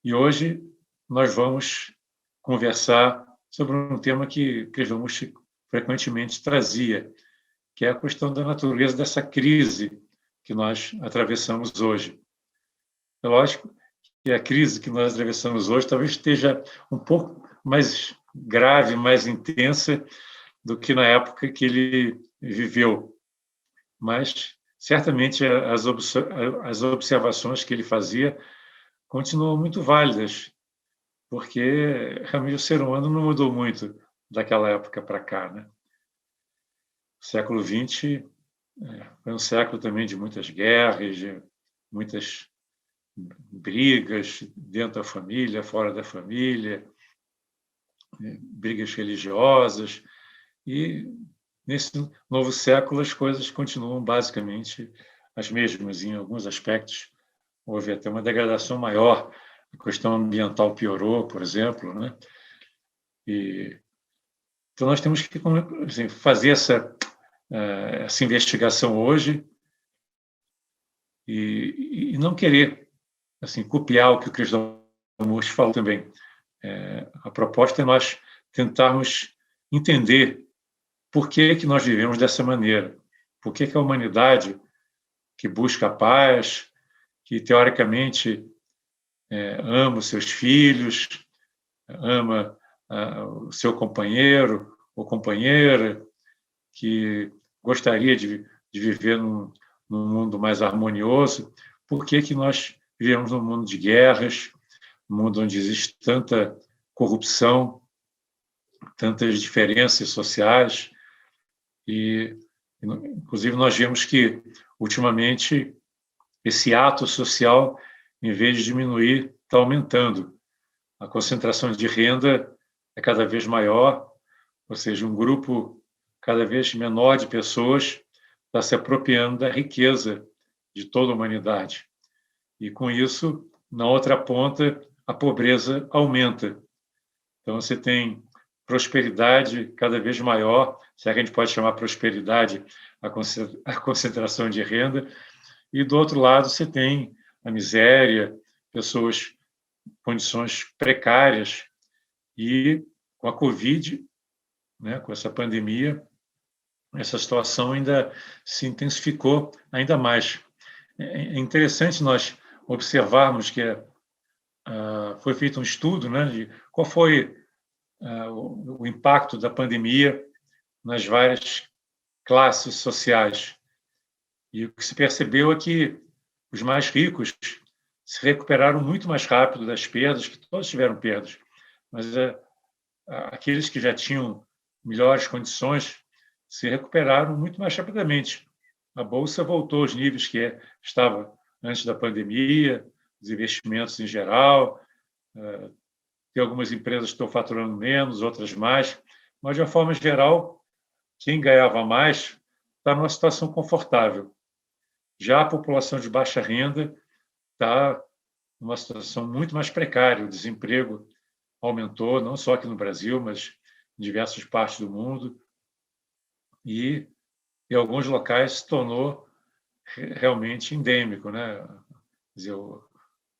E hoje nós vamos conversar sobre um tema que Krishnamurti frequentemente trazia, que é a questão da natureza dessa crise que nós atravessamos hoje. É lógico que a crise que nós atravessamos hoje talvez esteja um pouco mais grave, mais intensa do que na época que ele viveu, mas certamente as observações que ele fazia continuam muito válidas, porque realmente o ser humano não mudou muito daquela época para cá, né? O século XX foi um século também de muitas guerras, de muitas brigas dentro da família, fora da família, brigas religiosas, e nesse novo século as coisas continuam basicamente as mesmas. Em alguns aspectos houve até uma degradação maior, a questão ambiental piorou, por exemplo, né? Então nós temos que assim, fazer essa investigação hoje e não querer assim copiar o que o Krishnamurti falou também. A proposta é nós tentarmos entender por que nós vivemos dessa maneira, por que a humanidade que busca a paz, que teoricamente ama os seus filhos, ama o seu companheiro ou companheira, que gostaria de viver num mundo mais harmonioso, por que nós vivemos num mundo de guerras, num mundo onde existe tanta corrupção, tantas diferenças sociais, e inclusive nós vemos que ultimamente esse ato social, em vez de diminuir, está aumentando. A concentração de renda é cada vez maior, ou seja, um grupo cada vez menor de pessoas está se apropriando da riqueza de toda a humanidade. E, com isso, na outra ponta, a pobreza aumenta. Então, você tem prosperidade cada vez maior, se é que a gente pode chamar prosperidade a concentração de renda, e, do outro lado, você tem a miséria, pessoas em condições precárias, e com a Covid, né, com essa pandemia, essa situação ainda se intensificou ainda mais. É interessante nós observarmos que foi feito um estudo, né, de qual foi o impacto da pandemia nas várias classes sociais. E o que se percebeu é que os mais ricos se recuperaram muito mais rápido das perdas, que todos tiveram perdas, mas aqueles que já tinham melhores condições se recuperaram muito mais rapidamente. A bolsa voltou aos níveis que estava antes da pandemia, os investimentos em geral, tem algumas empresas que estão faturando menos, outras mais, mas, de uma forma geral, quem ganhava mais está numa situação confortável. Já a população de baixa renda está numa situação muito mais precária. O desemprego aumentou, não só aqui no Brasil, mas em diversas partes do mundo, e em alguns locais se tornou realmente endêmico, né? Quer dizer,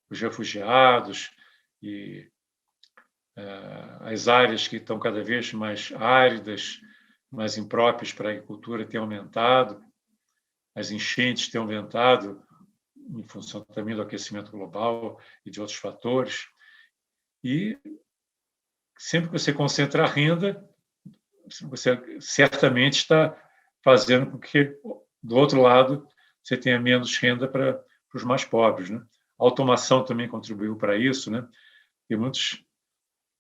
os refugiados e as áreas que estão cada vez mais áridas, mais impróprias para a agricultura têm aumentado, as enchentes têm aumentado em função também do aquecimento global e de outros fatores. E sempre que você concentra a renda, você certamente está fazendo com que, do outro lado, você tenha menos renda para os mais pobres, né? A automação também contribuiu para isso, né? Tem muitos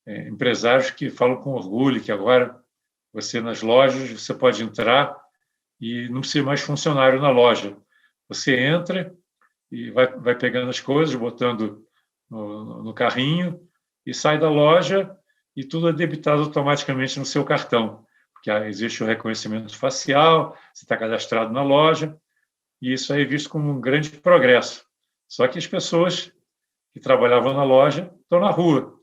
empresários que falam com orgulho que agora você, nas lojas, você pode entrar e não precisa mais funcionário na loja. Você entra e vai pegando as coisas, botando no carrinho e sai da loja e tudo é debitado automaticamente no seu cartão, porque existe o reconhecimento facial, você está cadastrado na loja, e isso aí é visto como um grande progresso. Só que as pessoas que trabalhavam na loja estão na rua,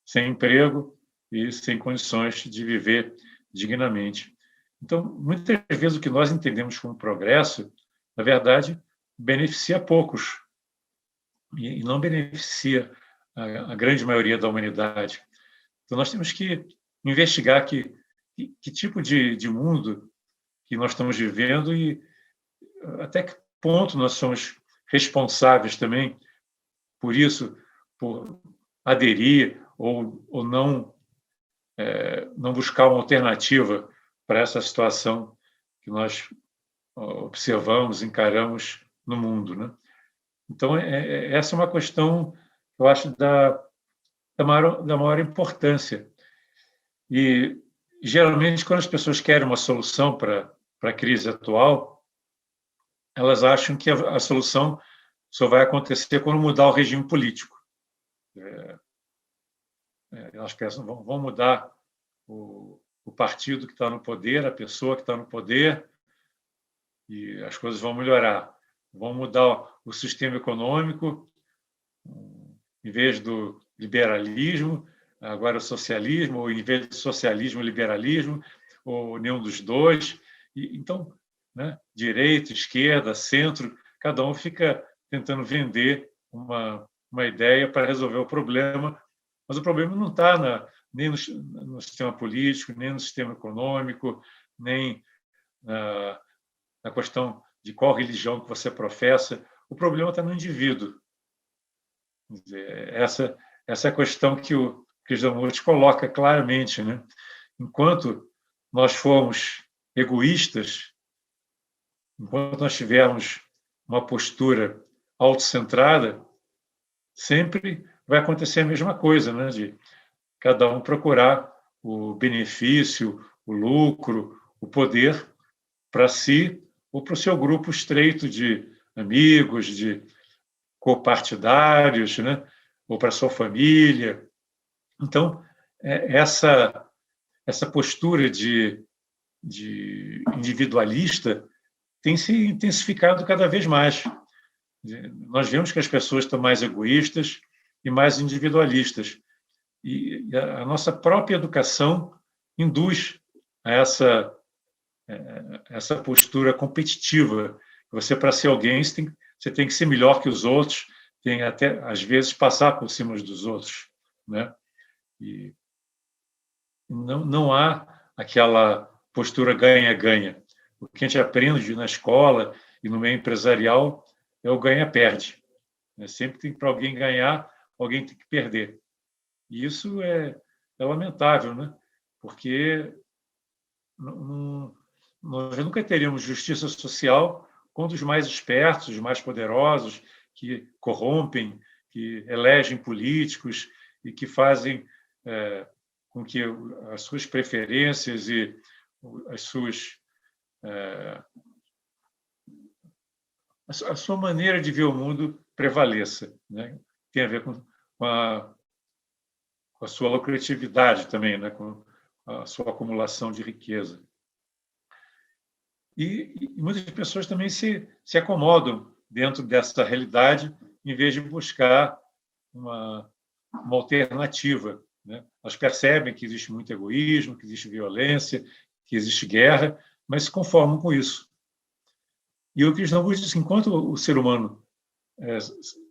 sem emprego e sem condições de viver dignamente. Então, muitas vezes o que nós entendemos como progresso, na verdade, beneficia poucos e não beneficia a grande maioria da humanidade. Então, nós temos que investigar que tipo de mundo que nós estamos vivendo e até que ponto nós somos responsáveis também por isso, por aderir ou não buscar uma alternativa para essa situação que nós observamos, encaramos no mundo, né? Então, essa é uma questão, eu acho, da maior importância. E, geralmente, quando as pessoas querem uma solução para a crise atual, elas acham que a solução só vai acontecer quando mudar o regime político. Elas pensam, vão mudar o partido que está no poder, a pessoa que está no poder, e as coisas vão melhorar. Vão mudar o sistema econômico, em vez do liberalismo, agora o socialismo, ou em vez do socialismo, o liberalismo, ou nenhum dos dois. Então, né, direita, esquerda, centro, cada um fica tentando vender uma ideia para resolver o problema, mas o problema não está nem no sistema político, nem no sistema econômico, nem na questão de qual religião que você professa. O problema está no indivíduo. Quer dizer, essa é a questão que o Krishnamurti coloca claramente, né? Enquanto nós formos egoístas, enquanto nós tivermos uma postura autocentrada, sempre vai acontecer a mesma coisa, né? De cada um procurar o benefício, o lucro, o poder para si ou para o seu grupo estreito de amigos, de copartidários, né? Ou para a sua família. Então, essa postura de individualista tem se intensificado cada vez mais. Nós vemos que as pessoas estão mais egoístas e mais individualistas. E a nossa própria educação induz a essa postura competitiva. Você, para ser alguém, você tem que ser melhor que os outros, tem até, às vezes, passar por cima dos outros, né? E não há aquela postura ganha-ganha. O que a gente aprende na escola e no meio empresarial é o ganha-perde. Sempre tem para alguém ganhar, alguém tem que perder. E isso é lamentável, né? Porque nós nunca teríamos justiça social quando os mais espertos, os mais poderosos, que corrompem, que elegem políticos e que fazem com que as suas preferências e a sua maneira de ver o mundo prevaleça, né? Tem a ver com a sua lucratividade também, né? Com a sua acumulação de riqueza. E muitas pessoas também se acomodam dentro dessa realidade em vez de buscar uma alternativa, né? Elas percebem que existe muito egoísmo, que existe violência, que existe guerra, mas se conformam com isso. E o Krishnamurti diz que enquanto o ser humano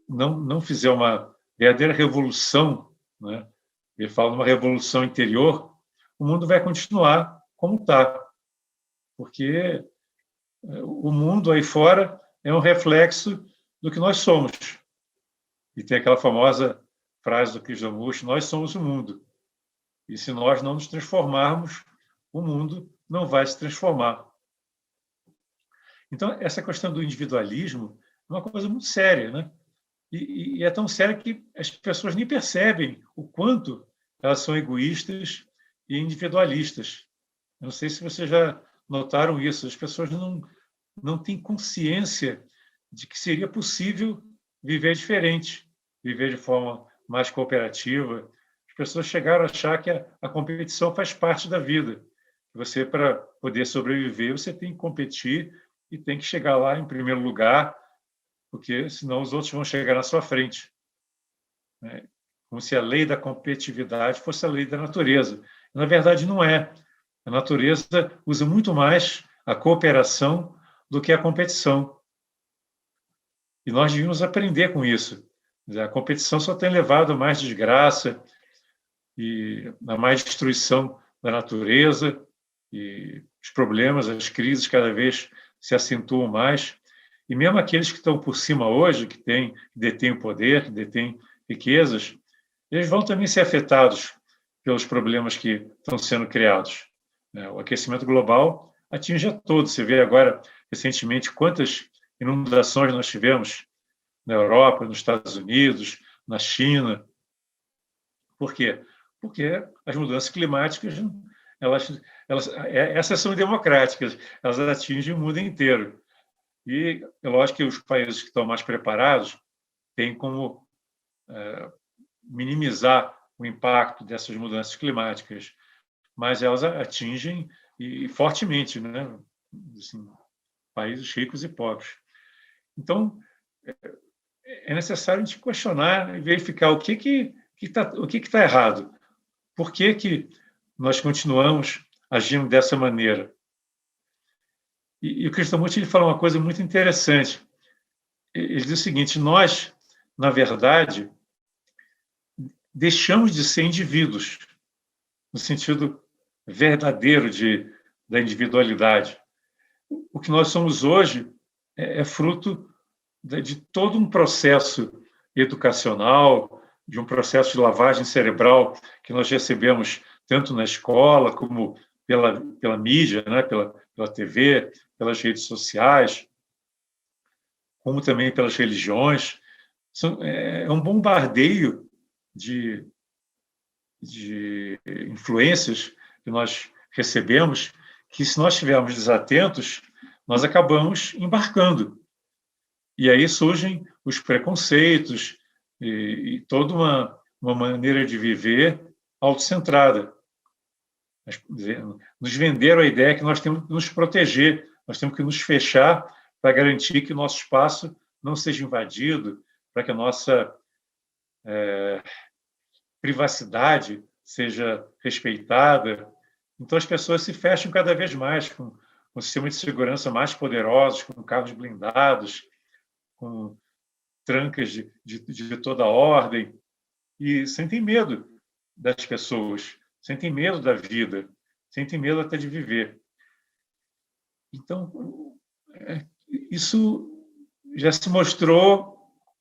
não fizer uma verdadeira revolução, né? Ele fala de uma revolução interior, o mundo vai continuar como está, porque o mundo aí fora é um reflexo do que nós somos. E tem aquela famosa frase do Krishnamurti: nós somos o mundo. E se nós não nos transformarmos, o mundo não vai se transformar. Então, essa questão do individualismo é uma coisa muito séria, né? E é tão séria que as pessoas nem percebem o quanto elas são egoístas e individualistas. Eu não sei se vocês já notaram isso. As pessoas não têm consciência de que seria possível viver diferente, viver de forma mais cooperativa. As pessoas chegaram a achar que a competição faz parte da vida. Você, para poder sobreviver, você tem que competir e tem que chegar lá em primeiro lugar, porque senão os outros vão chegar na sua frente. Como se a lei da competitividade fosse a lei da natureza. Na verdade, não é. A natureza usa muito mais a cooperação do que a competição. E nós devíamos aprender com isso. A competição só tem levado a mais desgraça e a mais destruição da natureza, e os problemas, as crises cada vez se acentuam mais. E mesmo aqueles que estão por cima hoje, que detêm o poder, que detêm riquezas, eles vão também ser afetados pelos problemas que estão sendo criados. O aquecimento global atinge a todos. Você vê agora, recentemente, quantas inundações nós tivemos na Europa, nos Estados Unidos, na China. Por quê? Porque as mudanças climáticas, essas são democráticas, elas atingem o mundo inteiro. E é lógico que os países que estão mais preparados têm como minimizar o impacto dessas mudanças climáticas, mas elas atingem e fortemente, né? Assim, países ricos e pobres. Então, é necessário a gente questionar e verificar o que está errado. Por que nós continuamos agindo dessa maneira? E o Krishnamurti ele fala uma coisa muito interessante. Ele diz o seguinte: nós, na verdade, deixamos de ser indivíduos, no sentido verdadeiro da individualidade. O que nós somos hoje é fruto de todo um processo educacional, de um processo de lavagem cerebral que nós recebemos tanto na escola como pela mídia, né? pela TV, pelas redes sociais, como também pelas religiões. É um bombardeio de influências que nós recebemos, que, se nós estivermos desatentos, nós acabamos embarcando. E aí surgem os preconceitos e toda uma maneira de viver autocentrada. Nos venderam a ideia que nós temos que nos proteger, nós temos que nos fechar para garantir que o nosso espaço não seja invadido, para que a nossa privacidade seja respeitada. Então, as pessoas se fecham cada vez mais com sistemas de segurança mais poderosos, com carros blindados, com trancas de toda ordem, e sentem medo das pessoas, sentem medo da vida, sentem medo até de viver. Então, isso já se mostrou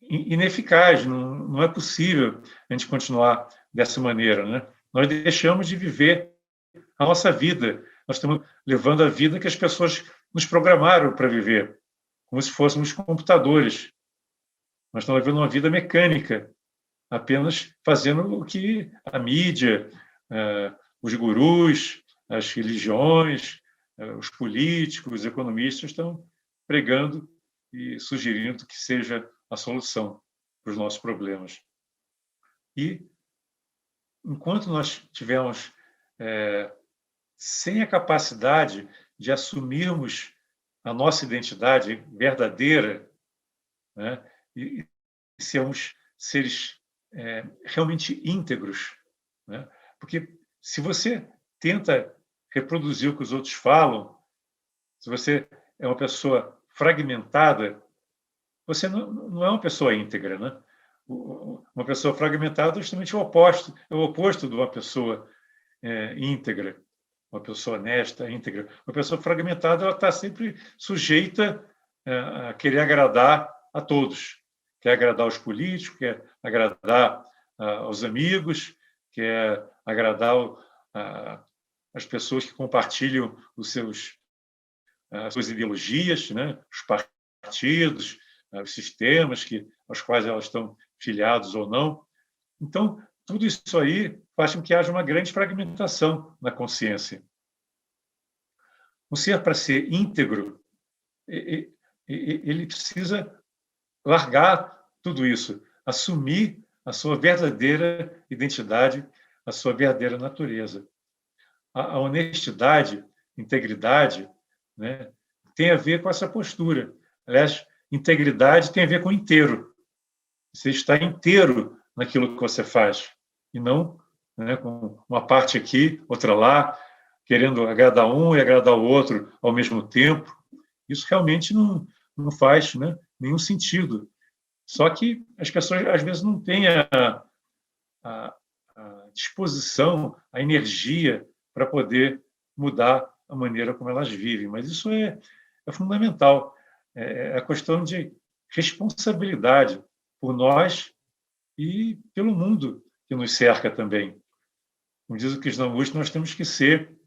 ineficaz, não é possível a gente continuar dessa maneira, né? Nós deixamos de viver a nossa vida, nós estamos levando a vida que as pessoas nos programaram para viver, como se fôssemos computadores. Nós estamos vivendo uma vida mecânica, apenas fazendo o que a mídia, os gurus, as religiões, os políticos, os economistas estão pregando e sugerindo que seja a solução para os nossos problemas. E, enquanto nós tivermos sem a capacidade de assumirmos a nossa identidade verdadeira, né, e sermos seres realmente íntegros, né? Porque se você tenta reproduzir o que os outros falam, se você é uma pessoa fragmentada, você não é uma pessoa íntegra, né? Uma pessoa fragmentada é justamente o oposto de uma pessoa íntegra, uma pessoa honesta, íntegra. Uma pessoa fragmentada, ela está sempre sujeita a querer agradar a todos. Quer agradar os políticos, quer agradar aos amigos, quer agradar as pessoas que compartilham as suas ideologias, né? Os partidos, os sistemas aos quais elas estão filiados ou não. Então, tudo isso aí faz com que haja uma grande fragmentação na consciência. O ser, para ser íntegro, ele precisa largar tudo isso, assumir a sua verdadeira identidade, a sua verdadeira natureza. A honestidade, integridade, né, tem a ver com essa postura. Aliás, integridade tem a ver com inteiro. Você está inteiro naquilo que você faz, e não, né, com uma parte aqui, outra lá, querendo agradar um e agradar o outro ao mesmo tempo. Isso realmente não faz, né, nenhum sentido. Só que as pessoas, às vezes, não têm a disposição, a energia para poder mudar a maneira como elas vivem. Mas isso é fundamental. É a questão de responsabilidade por nós e pelo mundo que nos cerca também. Como diz o Krishnamurti, nós temos que ser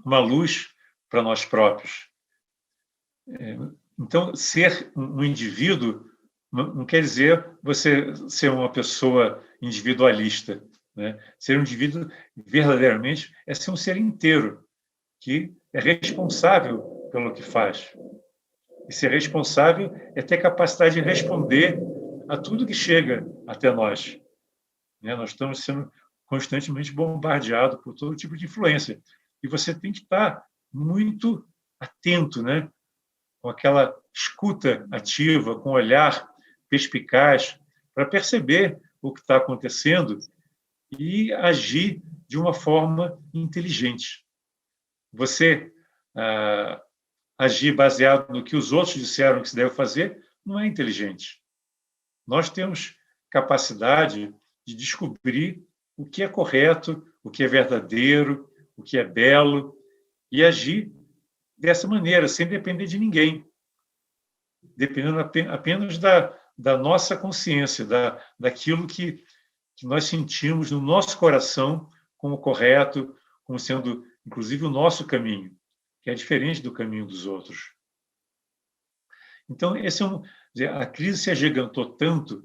uma luz para nós próprios. Então, ser um indivíduo não quer dizer você ser uma pessoa individualista, né? Ser um indivíduo verdadeiramente é ser um ser inteiro, que é responsável pelo que faz. E ser responsável é ter capacidade de responder a tudo que chega até nós. Nós estamos sendo constantemente bombardeados por todo tipo de influência. E você tem que estar muito atento, né? Com aquela escuta ativa, com olhar perspicaz, para perceber o que está acontecendo e agir de uma forma inteligente. Você agir baseado no que os outros disseram que se deve fazer não é inteligente. Nós temos capacidade de descobrir o que é correto, o que é verdadeiro, o que é belo, e agir dessa maneira, sem depender de ninguém, dependendo apenas da nossa consciência, daquilo que nós sentimos no nosso coração como correto, como sendo, inclusive, o nosso caminho, que é diferente do caminho dos outros. Então, a crise se agigantou tanto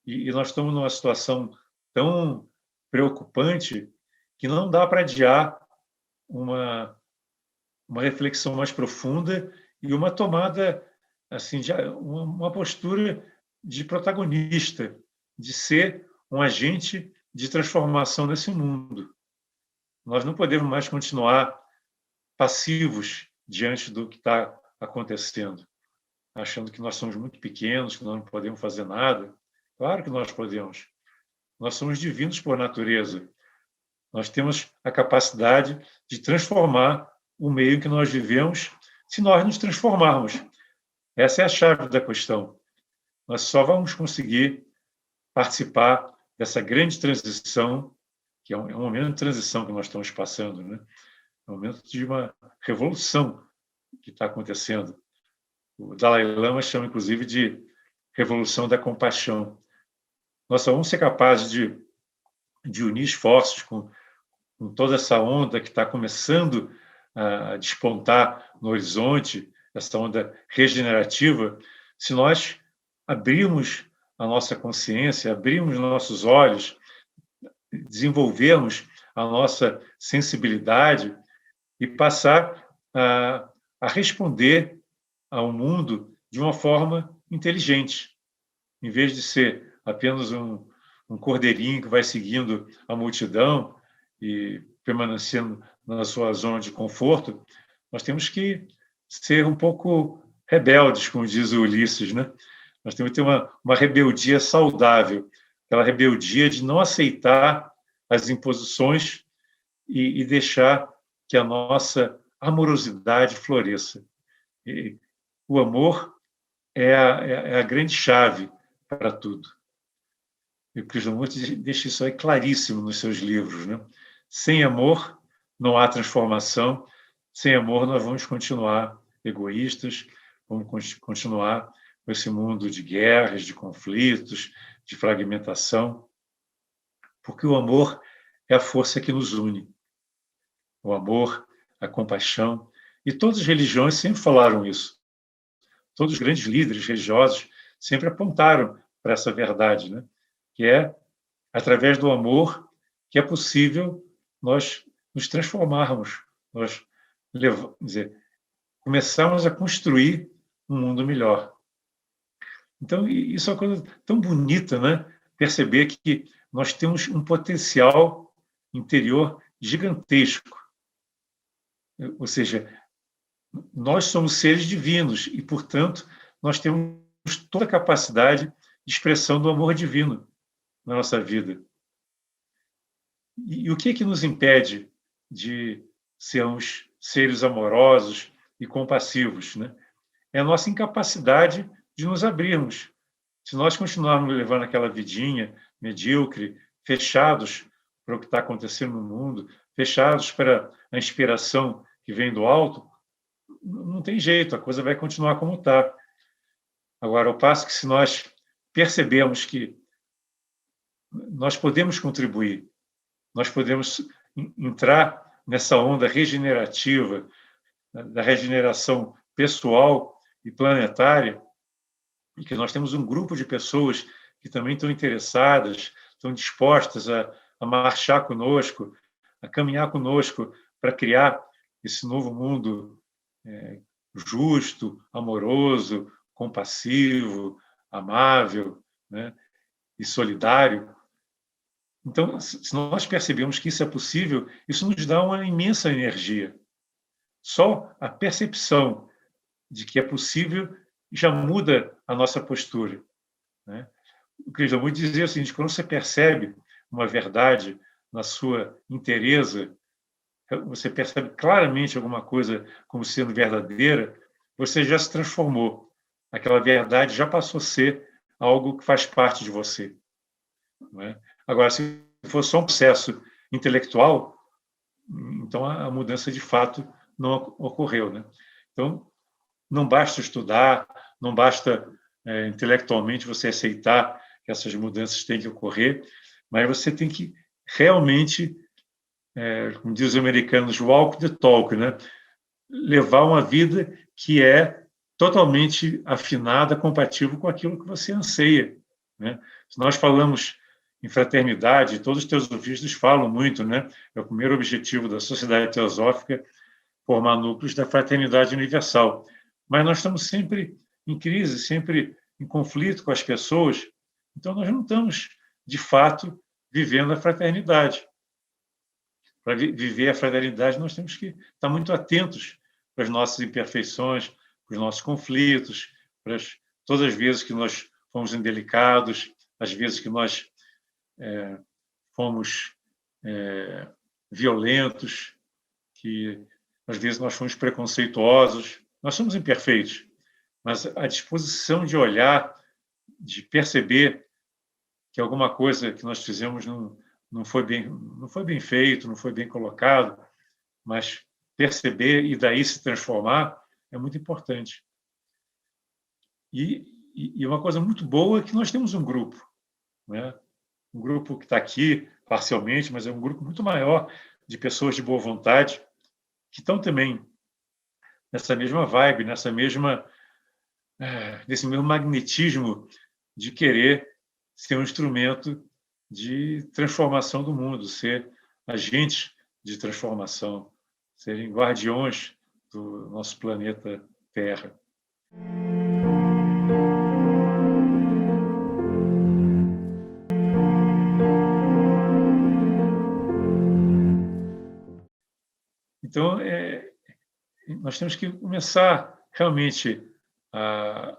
e nós estamos numa situação tão preocupante que não dá para adiar uma reflexão mais profunda e uma tomada, assim, uma postura de protagonista, de ser um agente de transformação nesse mundo. Nós não podemos mais continuar passivos diante do que está acontecendo, achando que nós somos muito pequenos, que nós não podemos fazer nada. Claro que nós podemos. Nós somos divinos por natureza. Nós temos a capacidade de transformar o meio em que nós vivemos, se nós nos transformarmos. Essa é a chave da questão. Nós só vamos conseguir participar dessa grande transição, que é um momento de transição que nós estamos passando, né? É um momento de uma revolução que está acontecendo. O Dalai Lama chama, inclusive, de revolução da compaixão. Nós só vamos ser capazes de unir esforços com toda essa onda que está começando a despontar no horizonte, essa onda regenerativa, se nós abrirmos a nossa consciência, abrirmos nossos olhos, desenvolvermos a nossa sensibilidade e passar a responder ao mundo de uma forma inteligente, em vez de ser apenas um cordeirinho que vai seguindo a multidão e permanecendo na sua zona de conforto. Nós temos que ser um pouco rebeldes, como diz o Ulisses, né? Nós temos que ter uma rebeldia saudável, aquela rebeldia de não aceitar as imposições e deixar que a nossa amorosidade floresça. E o amor é a grande chave para tudo. E o Krishnamurti deixa isso aí claríssimo nos seus livros, né? Sem amor não há transformação. Sem amor nós vamos continuar egoístas, vamos continuar com esse mundo de guerras, de conflitos, de fragmentação, porque o amor é a força que nos une. O amor, a compaixão, e todas as religiões sempre falaram isso. Todos os grandes líderes religiosos sempre apontaram para essa verdade, né? Que é através do amor que é possível nós nos transformarmos, nós começarmos a construir um mundo melhor. Então, isso é uma coisa tão bonita, né? Perceber que nós temos um potencial interior gigantesco. Ou seja, nós somos seres divinos e, portanto, nós temos toda a capacidade de expressão do amor divino na nossa vida. E o que nos impede de sermos seres amorosos e compassivos, né? É a nossa incapacidade de nos abrirmos, Se nós continuarmos levando aquela vidinha medíocre, fechados para o que está acontecendo no mundo, fechados para a inspiração que vem do alto, não tem jeito, a coisa vai continuar como está. Agora, ao passo que se nós percebemos que nós podemos contribuir, nós podemos entrar nessa onda regenerativa, da regeneração pessoal e planetária, e que nós temos um grupo de pessoas que também estão interessadas, estão dispostas a marchar conosco, a caminhar conosco para criar esse novo mundo justo, amoroso, compassivo, amável, né, e solidário. Então, se nós percebemos que isso é possível, isso nos dá uma imensa energia. Só a percepção de que é possível já muda a nossa postura, né? O Krishnamurti dizia o seguinte: quando você percebe uma verdade na sua inteireza, você percebe claramente alguma coisa como sendo verdadeira, você já se transformou. Aquela verdade já passou a ser algo que faz parte de você, não é? Agora, se for só um processo intelectual, então a mudança de fato não ocorreu, né? Então, não basta estudar, não basta intelectualmente você aceitar que essas mudanças têm que ocorrer, mas você tem que realmente, como dizem os americanos, walk the talk, né? Levar uma vida que é totalmente afinada, compatível com aquilo que você anseia, né? Se nós falamos em fraternidade, todos os teosofistas falam muito, né? É o primeiro objetivo da sociedade teosófica, formar núcleos da fraternidade universal. Mas nós estamos sempre em crise, sempre em conflito com as pessoas, então nós não estamos, de fato, vivendo a fraternidade. Para viver a fraternidade, nós temos que estar muito atentos para as nossas imperfeições, para os nossos conflitos, para todas as vezes que nós fomos indelicados, as vezes que nós fomos violentos, que às vezes nós fomos preconceituosos. Nós somos imperfeitos, mas a disposição de olhar, de perceber que alguma coisa que nós fizemos não foi bem feito, não foi bem colocado, mas perceber e daí se transformar é muito importante. E uma coisa muito boa é que nós temos um grupo, né? Um grupo que está aqui parcialmente, mas é um grupo muito maior de pessoas de boa vontade que estão também nessa mesma vibe, nesse mesmo magnetismo de querer ser um instrumento de transformação do mundo, ser agentes de transformação, serem guardiões do nosso planeta Terra. Então, nós temos que começar realmente a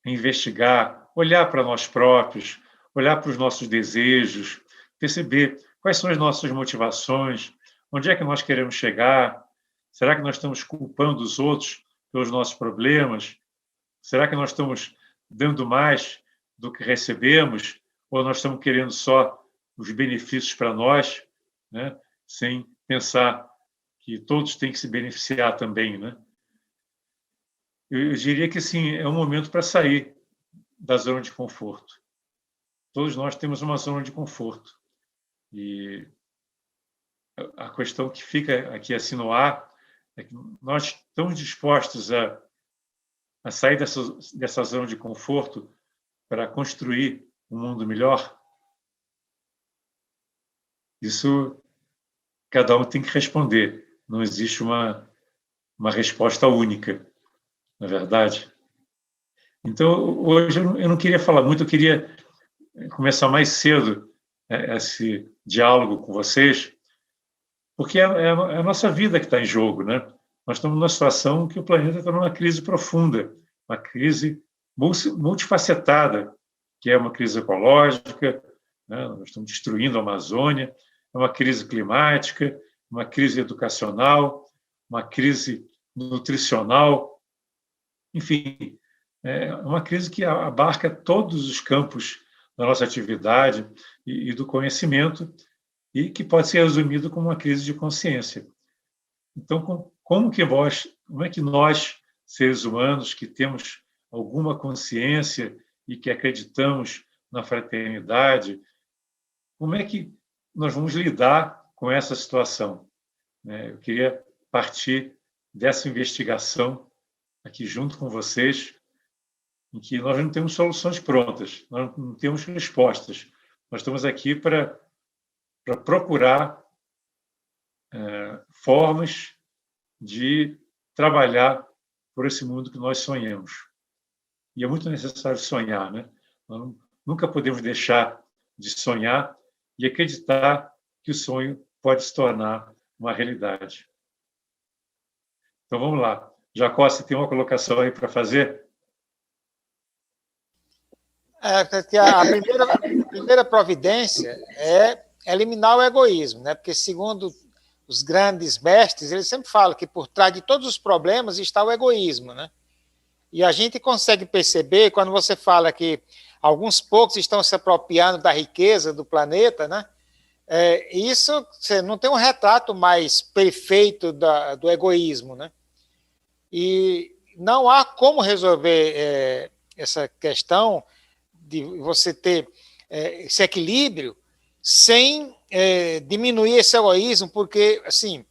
investigar, olhar para nós próprios, olhar para os nossos desejos, perceber quais são as nossas motivações, onde é que nós queremos chegar, será que nós estamos culpando os outros pelos nossos problemas? Será que nós estamos dando mais do que recebemos? Ou nós estamos querendo só os benefícios para nós, né? Sem pensar que todos têm que se beneficiar também, né? Eu diria que sim, é um momento para sair da zona de conforto. Todos nós temos uma zona de conforto. E a questão que fica aqui assim no ar é que nós estamos dispostos a sair dessa zona de conforto para construir um mundo melhor? Isso cada um tem que responder. Não existe uma resposta única, na verdade. Então, hoje eu não queria falar muito, eu queria começar mais cedo esse diálogo com vocês, porque é a nossa vida que está em jogo, né? Nós estamos numa situação que o planeta está numa crise profunda, uma crise multifacetada, que é uma crise ecológica, né? Nós estamos destruindo a Amazônia, é uma crise climática, uma crise educacional, uma crise nutricional, enfim, é uma crise que abarca todos os campos da nossa atividade e do conhecimento e que pode ser resumido como uma crise de consciência. Então, como é que nós, seres humanos, que temos alguma consciência e que acreditamos na fraternidade, como é que nós vamos lidar com essa situação? Eu queria partir dessa investigação aqui junto com vocês, em que nós não temos soluções prontas, nós não temos respostas. Nós estamos aqui para procurar formas de trabalhar por esse mundo que nós sonhamos. E é muito necessário sonhar, né? Nós nunca podemos deixar de sonhar e acreditar que o sonho pode se tornar uma realidade. Então, vamos lá. Jacó, você tem uma colocação aí para fazer? Porque a primeira providência é eliminar o egoísmo, né? Porque, segundo os grandes mestres, eles sempre falam que por trás de todos os problemas está o egoísmo, né? E a gente consegue perceber, quando você fala que alguns poucos estão se apropriando da riqueza do planeta, né? Isso, você não tem um retrato mais perfeito do egoísmo, né? E não há como resolver essa questão de você ter esse equilíbrio sem diminuir esse egoísmo, porque assim,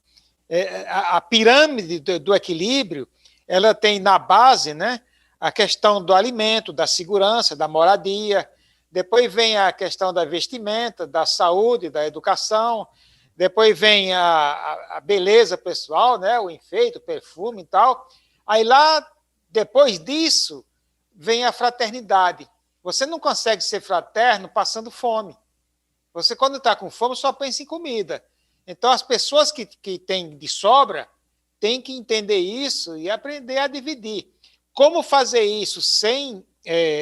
a pirâmide do equilíbrio, ela tem na base, né, a questão do alimento, da segurança, da moradia, depois vem a questão da vestimenta, da saúde, da educação, depois vem a beleza pessoal, né, o enfeite, o perfume e tal. Aí lá, depois disso, vem a fraternidade. Você não consegue ser fraterno passando fome. Você, quando está com fome, só pensa em comida. Então, as pessoas que têm de sobra têm que entender isso e aprender a dividir. Como fazer isso sem,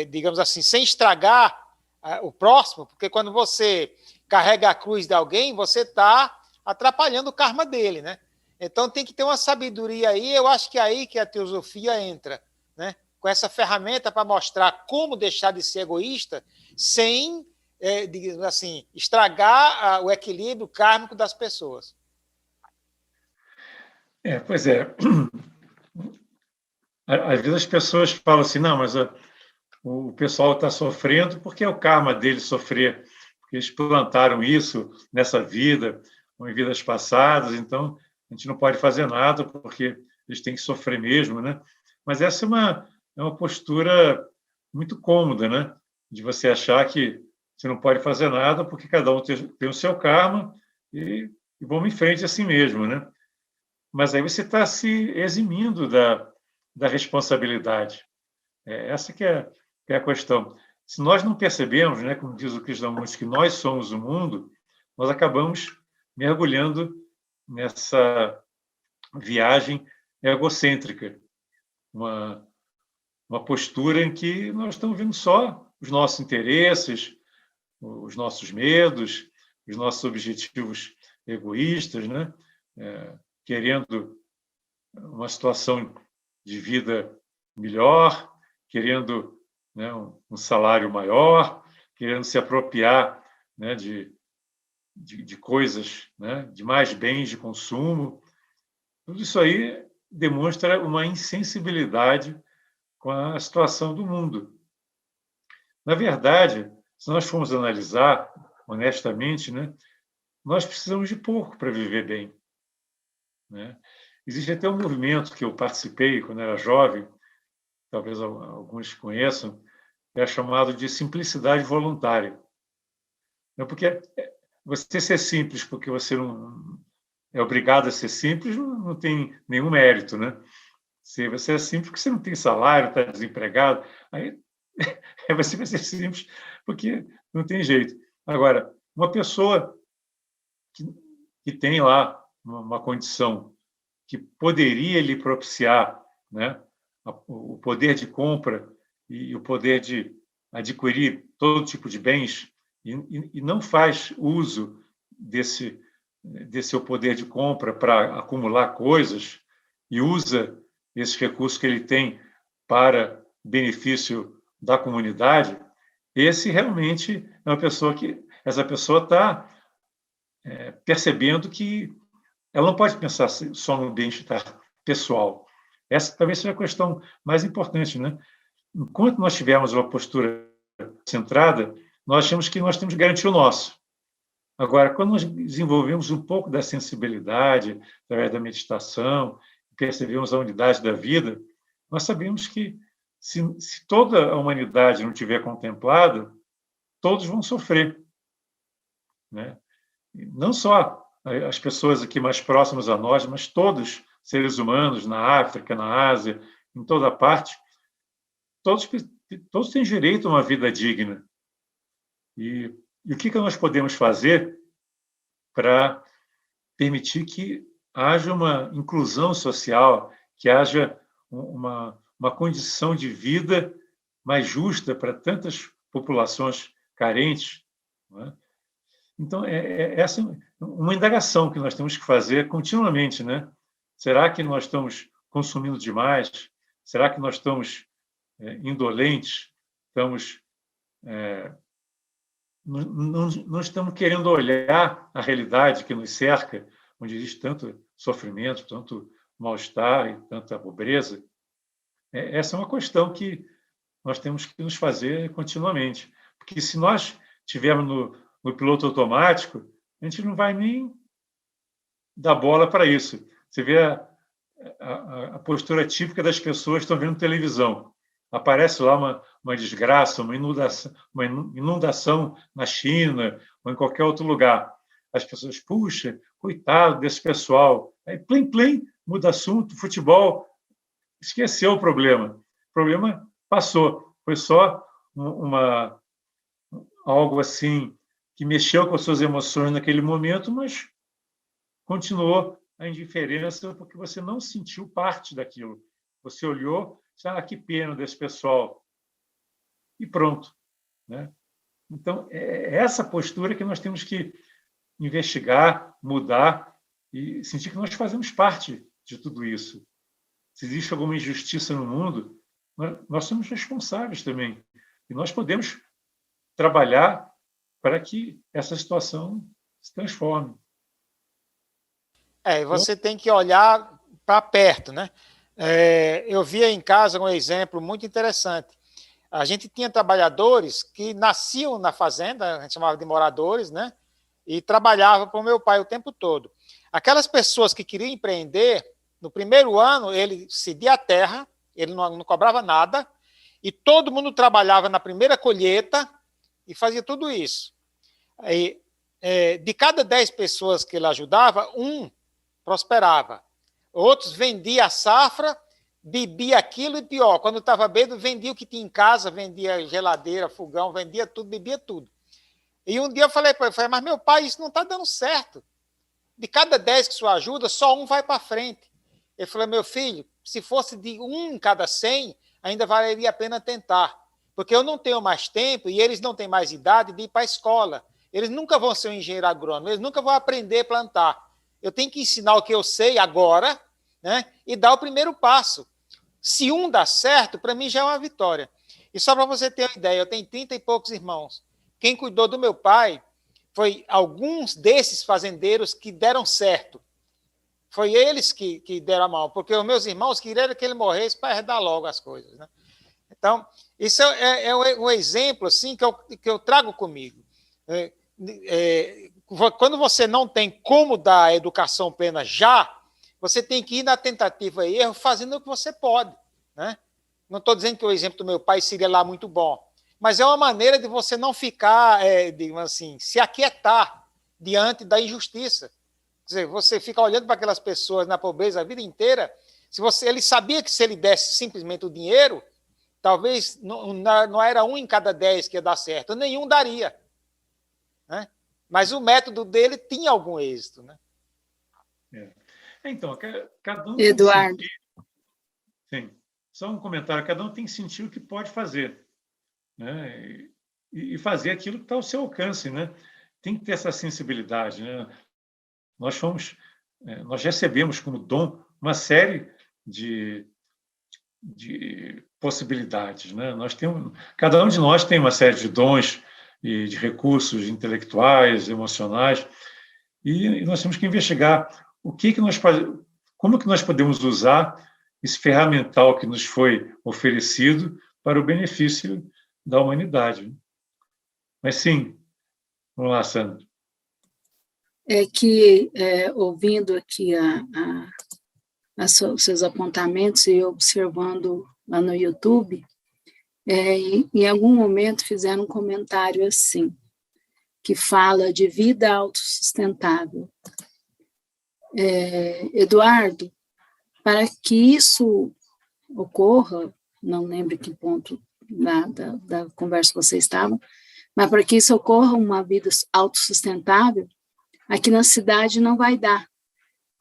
digamos assim, sem estragar o próximo? Porque quando você carrega a cruz de alguém, você está atrapalhando o karma dele, né? Então, tem que ter uma sabedoria aí. Eu acho que é aí que a teosofia entra, né? Com essa ferramenta para mostrar como deixar de ser egoísta sem, digamos assim, estragar o equilíbrio kármico das pessoas. Pois é. Às vezes as pessoas falam assim, não, mas o pessoal está sofrendo porque é o karma deles sofrer, porque eles plantaram isso nessa vida ou em vidas passadas, então a gente não pode fazer nada porque eles têm que sofrer mesmo, né? Mas essa é uma postura muito cômoda, né? De você achar que você não pode fazer nada porque cada um tem o seu karma e vamos em frente assim mesmo, né? Mas aí você está se eximindo da responsabilidade. Essa que é a questão. Se nós não percebemos, né, como diz o Krishnamurti, que nós somos o mundo, nós acabamos mergulhando nessa viagem egocêntrica, uma postura em que nós estamos vendo só os nossos interesses, os nossos medos, os nossos objetivos egoístas, né? Querendo uma situação de vida melhor, querendo, né, um salário maior, querendo se apropriar, né, de coisas, né, de mais bens de consumo. Tudo isso aí demonstra uma insensibilidade com a situação do mundo. Na verdade, se nós formos analisar honestamente, né, nós precisamos de pouco para viver bem, né? Existe até um movimento que eu participei quando era jovem, talvez alguns conheçam, é chamado de simplicidade voluntária. Porque você ser simples porque você não é obrigado a ser simples não tem nenhum mérito, né? Se você é simples porque você não tem salário, está desempregado, aí você vai ser simples porque não tem jeito. Agora, uma pessoa que tem lá uma condição que poderia lhe propiciar, né, o poder de compra e o poder de adquirir todo tipo de bens e não faz uso desse seu poder de compra para acumular coisas e usa esses recursos que ele tem para benefício da comunidade, esse realmente é uma pessoa que essa pessoa está percebendo que ela não pode pensar só no bem-estar pessoal. Essa talvez seja a questão mais importante, né? Enquanto nós tivermos uma postura centrada, nós achamos que nós temos que garantir o nosso. Agora, quando nós desenvolvemos um pouco da sensibilidade, através da meditação, percebemos a unidade da vida, nós sabemos que, se toda a humanidade não tiver contemplada, todos vão sofrer, né? Não só as pessoas aqui mais próximas a nós, mas todos seres humanos, na África, na Ásia, em toda parte, todos têm direito a uma vida digna. E o que nós podemos fazer para permitir que haja uma inclusão social, que haja uma condição de vida mais justa para tantas populações carentes, não é? Então, essa é uma indagação que nós temos que fazer continuamente, né? Será que nós estamos consumindo demais? Será que nós estamos indolentes? Não estamos querendo olhar a realidade que nos cerca, onde existe tanto sofrimento, tanto mal-estar e tanta pobreza? Essa é uma questão que nós temos que nos fazer continuamente. Porque se nós estivermos no piloto automático, a gente não vai nem dar bola para isso. Você vê a postura típica das pessoas que estão vendo televisão. Aparece lá uma desgraça, uma inundação na China ou em qualquer outro lugar. As pessoas, puxa, coitado desse pessoal. Aí, plim, plim, muda assunto, futebol, esqueceu o problema. O problema passou. Foi só algo assim que mexeu com as suas emoções naquele momento, mas continuou a indiferença porque você não sentiu parte daquilo. Você olhou, que pena desse pessoal. E pronto, né? Então, é essa postura que nós temos que investigar, mudar e sentir que nós fazemos parte de tudo isso. Se existe alguma injustiça no mundo, nós somos responsáveis também. E nós podemos trabalhar para que essa situação se transforme. E você tem que olhar para perto, né? Eu via em casa um exemplo muito interessante. A gente tinha trabalhadores que nasciam na fazenda, a gente chamava de moradores, né? E trabalhavam para o meu pai o tempo todo. Aquelas pessoas que queriam empreender, no primeiro ano, ele cedia a terra, ele não cobrava nada, e todo mundo trabalhava na primeira colheita e fazia tudo isso. De cada 10 pessoas que ele ajudava, um prosperava. Outros vendiam a safra, bebia aquilo e pior, quando estava bêbado, vendia o que tinha em casa, vendia geladeira, fogão, vendia tudo, bebia tudo. E um dia eu falei para ele, mas meu pai, isso não está dando certo. De cada 10 que o senhor ajuda, só um vai para frente. Ele falou, meu filho, se fosse de um em cada 100, ainda valeria a pena tentar. Porque eu não tenho mais tempo e eles não têm mais idade de ir para a escola. Eles nunca vão ser um engenheiro agrônomo, eles nunca vão aprender a plantar. Eu tenho que ensinar o que eu sei agora, né, e dar o primeiro passo. Se um dá certo, para mim já é uma vitória. E só para você ter uma ideia, eu tenho 30 e poucos irmãos. Quem cuidou do meu pai foi alguns desses fazendeiros que deram certo. Foi eles que deram a mão, porque os meus irmãos queriam que ele morresse para herdar logo as coisas, né? Então, isso é um exemplo assim, que eu trago comigo. Quando você não tem como dar a educação plena já, você tem que ir na tentativa e erro fazendo o que você pode, né? Não estou dizendo que o exemplo do meu pai seria lá muito bom, mas é uma maneira de você não ficar, digamos assim, se aquietar diante da injustiça. Quer dizer, você fica olhando para aquelas pessoas na pobreza a vida inteira, ele sabia que se ele desse simplesmente o dinheiro, talvez não era um em cada 10 que ia dar certo, nenhum daria, né? Mas o método dele tinha algum êxito, né? Então, cada um Eduardo. tem que sentir, sim, só um comentário, cada um tem que sentir o que pode fazer, né? E fazer aquilo que está ao seu alcance, né? Tem que ter essa sensibilidade, né? Nós recebemos como dom uma série de de possibilidades, né? Cada um de nós tem uma série de dons e de recursos intelectuais, emocionais, e nós temos que investigar como que nós podemos usar esse ferramental que nos foi oferecido para o benefício da humanidade. Mas sim, vamos lá, Sandra. Ouvindo aqui os seus apontamentos e observando lá no YouTube, em algum momento fizeram um comentário assim, que fala de vida autossustentável. Eduardo, para que isso ocorra, não lembro que ponto da conversa vocês estavam, mas para que isso ocorra, uma vida autossustentável, aqui na cidade não vai dar,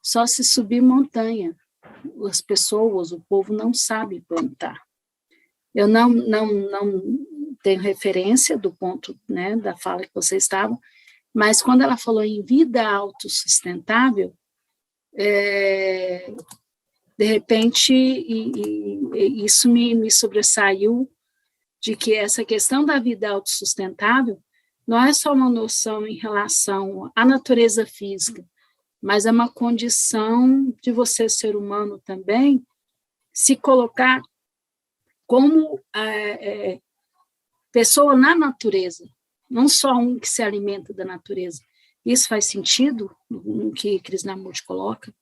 só se subir montanha. As pessoas, o povo não sabe plantar. Eu não tenho referência do ponto, né, da fala que vocês estavam, mas quando ela falou em vida autossustentável, de repente, isso me sobressaiu de que essa questão da vida autossustentável não é só uma noção em relação à natureza física, mas é uma condição de você, ser humano também, se colocar como pessoa na natureza, não só um que se alimenta da natureza. Isso faz sentido no que Krishnamurti coloca?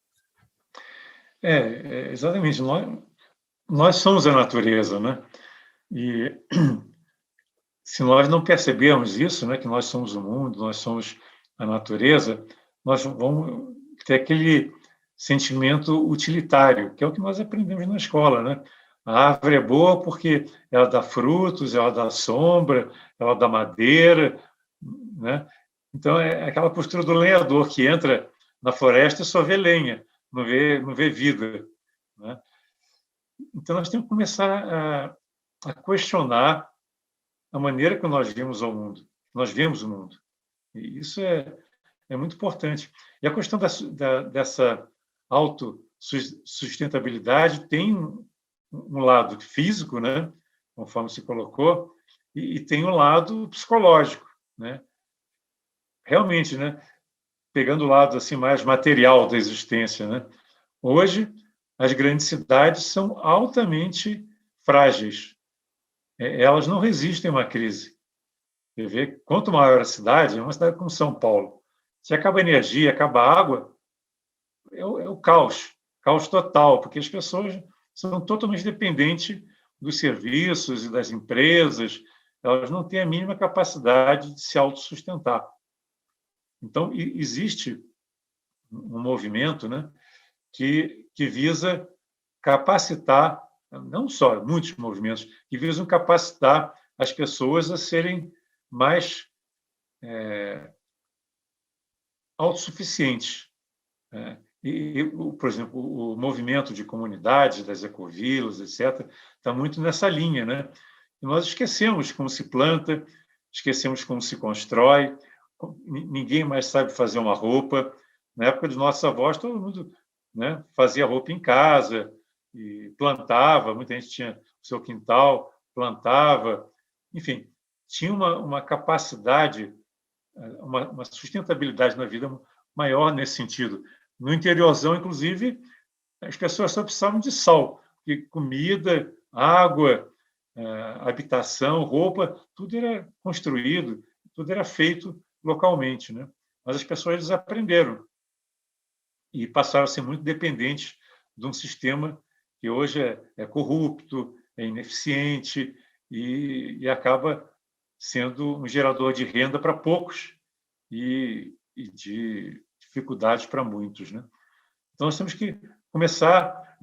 Exatamente. Nós somos a natureza, né? E se nós não percebermos isso, né, que nós somos o mundo, nós somos a natureza, nós vamos ter aquele sentimento utilitário, que é o que nós aprendemos na escola, né? A árvore é boa porque ela dá frutos, ela dá sombra, ela dá madeira, né? Então, é aquela postura do lenhador que entra na floresta e só vê lenha, não vê vida, né? Então, nós temos que começar a questionar a maneira que nós vemos o mundo. E isso é muito importante. E a questão dessa autossustentabilidade tem um lado físico, né, conforme se colocou, e tem um lado psicológico, né? Realmente, né, pegando o lado assim mais material da existência, né? Hoje, as grandes cidades são altamente frágeis. Elas não resistem a uma crise. Você vê, quanto maior a cidade, uma cidade como São Paulo, se acaba a energia, acaba a água, é o caos total, porque as pessoas são totalmente dependentes dos serviços e das empresas, elas não têm a mínima capacidade de se autossustentar. Então, existe um movimento, né, que visa capacitar, não só, muitos movimentos, que visam capacitar as pessoas a serem mais autossuficientes. Por exemplo, o movimento de comunidades, das ecovilas, etc., está muito nessa linha, né? E nós esquecemos como se planta, esquecemos como se constrói, ninguém mais sabe fazer uma roupa. Na época dos nossos avós, todo mundo, né, fazia roupa em casa e plantava, muita gente tinha o seu quintal, plantava, enfim, tinha uma capacidade, uma sustentabilidade na vida maior nesse sentido. No interiorzão, inclusive, as pessoas só precisavam de sal, porque comida, água, habitação, roupa, tudo era construído, tudo era feito localmente, né? Mas as pessoas desaprenderam e passaram a ser muito dependentes de um sistema que hoje é corrupto, é ineficiente e acaba sendo um gerador de renda para poucos e de dificuldades para muitos, né? Então, nós temos que começar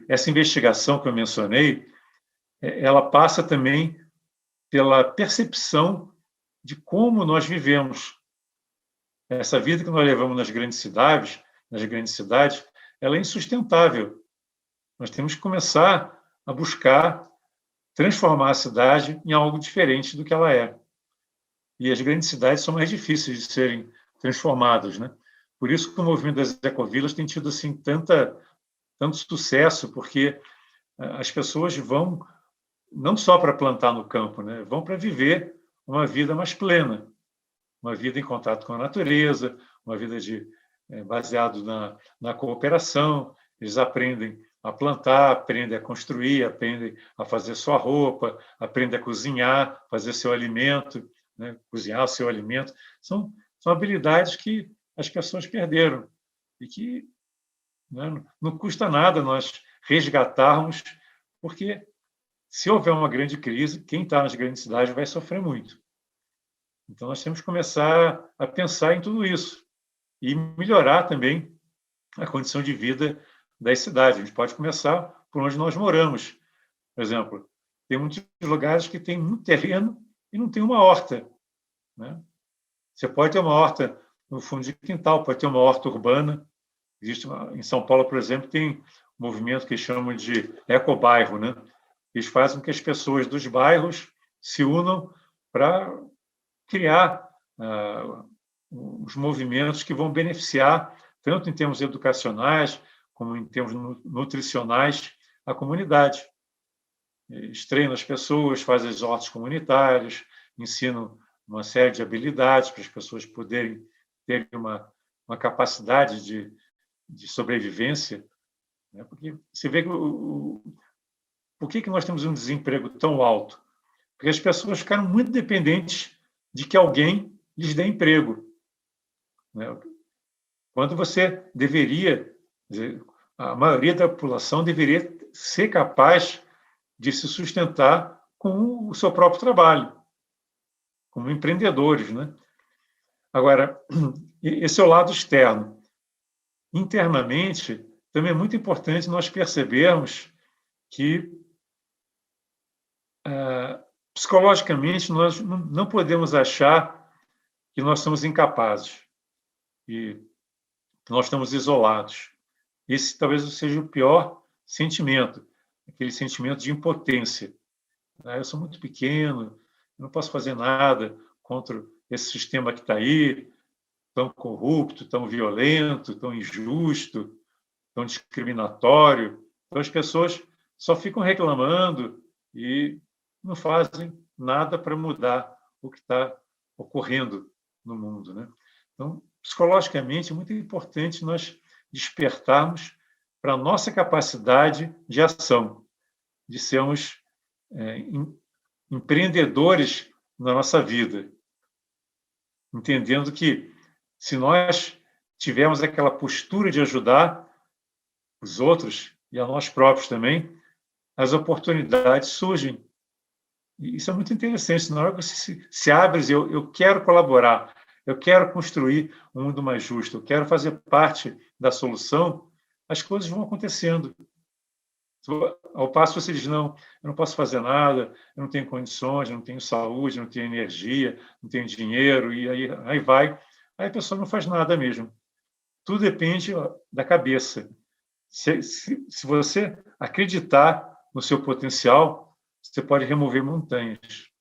essa investigação que eu mencionei, ela passa também pela percepção de como nós vivemos. Essa vida que nós levamos nas grandes cidades, ela é insustentável. Nós temos que começar a buscar transformar a cidade em algo diferente do que ela é. E as grandes cidades são mais difíceis de serem transformadas, né? Por isso que o movimento das ecovilas tem tido assim tanto sucesso, porque as pessoas vão não só para plantar no campo, né? Vão para viver uma vida mais plena, uma vida em contato com a natureza, uma vida baseado na cooperação. Eles aprendem a plantar, aprendem a construir, aprendem a fazer sua roupa, aprendem a cozinhar, fazer seu alimento, né? Cozinhar o seu alimento. São habilidades que as pessoas perderam e que, né, não custa nada nós resgatarmos, porque se houver uma grande crise, quem está nas grandes cidades vai sofrer muito. Então, nós temos que começar a pensar em tudo isso e melhorar também a condição de vida das cidades. A gente pode começar por onde nós moramos. Por exemplo, tem muitos lugares que tem muito terreno e não tem uma horta, né? Você pode ter uma horta no fundo de quintal, pode ter uma horta urbana. Em São Paulo, por exemplo, tem um movimento que chamam de ecobairro, né? Eles fazem com que as pessoas dos bairros se unam para criar os movimentos que vão beneficiar, tanto em termos educacionais, como em termos nutricionais, a comunidade. Eles treinam as pessoas, fazem as hortas comunitárias, ensinam uma série de habilidades para as pessoas poderem ter uma capacidade de sobrevivência, né? Porque você vê que por que nós temos um desemprego tão alto? Porque as pessoas ficaram muito dependentes de que alguém lhes dê emprego, né? Quando você deveria, a maioria da população deveria ser capaz de se sustentar com o seu próprio trabalho, como empreendedores, né? Agora, esse é o lado externo. Internamente, também é muito importante nós percebermos que, psicologicamente, nós não podemos achar que nós somos incapazes e que nós estamos isolados. Esse talvez seja o pior sentimento, aquele sentimento de impotência. Eu sou muito pequeno, não posso fazer nada contra esse sistema que está aí, tão corrupto, tão violento, tão injusto, tão discriminatório. Então, as pessoas só ficam reclamando e não fazem nada para mudar o que está ocorrendo no mundo, né? Então, psicologicamente, é muito importante nós despertarmos para a nossa capacidade de ação, de sermos empreendedores na nossa vida, entendendo que, se nós tivermos aquela postura de ajudar os outros e a nós próprios também, as oportunidades surgem. E isso é muito interessante. Na hora que você se abre e diz, eu quero colaborar, eu quero construir um mundo mais justo, eu quero fazer parte da solução, as coisas vão acontecendo. Ao passo que você diz, não, eu não posso fazer nada, eu não tenho condições, eu não tenho saúde, eu não tenho energia, não tenho dinheiro, e aí vai. Aí a pessoa não faz nada mesmo. Tudo depende da cabeça. Se você acreditar no seu potencial, você pode remover montanhas.